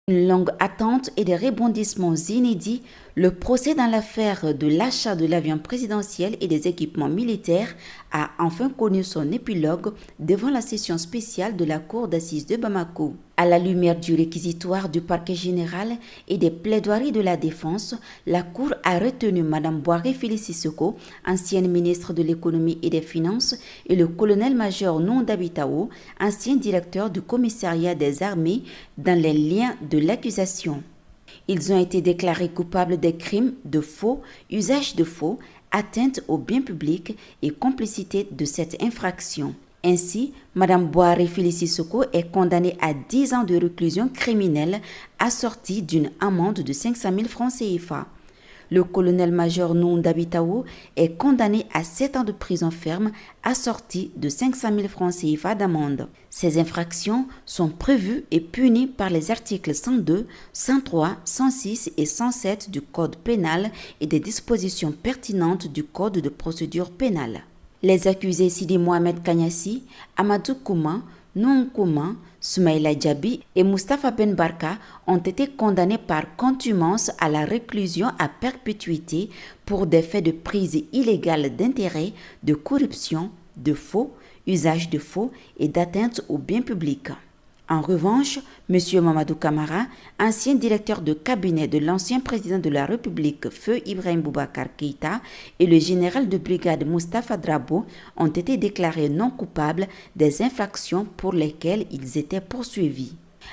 Une longue attente et des rebondissements inédits, le procès dans l'affaire de l'achat de l'avion présidentiel et des équipements militaires a enfin connu son épilogue devant la session spéciale de la Cour d'assises de Bamako. À la lumière du réquisitoire du parquet général et des plaidoiries de la défense, la Cour a retenu Mme Boiré Félicie Seko, ancienne ministre de l'économie et des finances, et le colonel-major Nonda Bitao, ancien directeur du commissariat des armées, dans les liens de l'accusation. Ils ont été déclarés coupables des crimes de faux, usage de faux, atteinte au bien public et complicité de cette infraction. Ainsi, Mme Boiré Félicie Seko est condamnée à 10 ans de réclusion criminelle assortie d'une amende de 500 000 francs CFA. Le colonel-major Nonda Bitao est condamné à 7 ans de prison ferme assortie de 500 000 francs CFA d'amende. Ces infractions sont prévues et punies par les articles 102, 103, 106 et 107 du Code pénal et des dispositions pertinentes du Code de procédure pénale. Les accusés Sidi Mohamed Kanyassi, Amadou Kouma, Non Kouma, Soumaïla Djabi et Moustapha Ben Barka ont été condamnés par contumace à la réclusion à perpétuité pour des faits de prise illégale d'intérêt, de corruption, de faux, usage de faux et d'atteinte au bien public. En revanche, M. Mamadou Camara, ancien directeur de cabinet de l'ancien président de la République, Feu Ibrahim Boubacar Keïta, et le général de brigade Moustapha Drabo ont été déclarés non coupables des infractions pour lesquelles ils étaient poursuivis.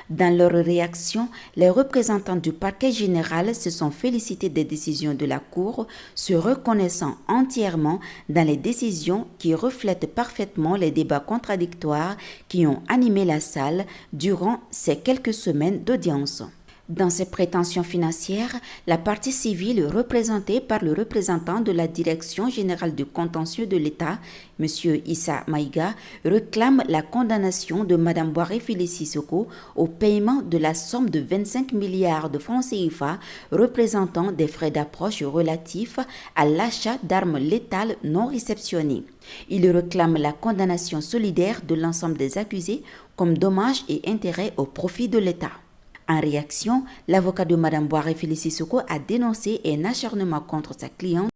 Dans leur réaction, les représentants du parquet général se sont félicités des décisions de la Cour, se reconnaissant entièrement dans les décisions qui reflètent parfaitement les débats contradictoires qui ont animé la salle durant ces quelques semaines d'audience. Dans ses prétentions financières, la partie civile représentée par le représentant de la Direction générale du contentieux de l'État, M. Issa Maïga, réclame la condamnation de Mme Boiré Félicie Seko au paiement de la somme de 25 milliards de francs CFA représentant des frais d'approche relatifs à l'achat d'armes létales non réceptionnées. Il réclame la condamnation solidaire de l'ensemble des accusés comme dommages et intérêts au profit de l'État. En réaction, l'avocat de Mme Boiré Félicie Seko a dénoncé un acharnement contre sa cliente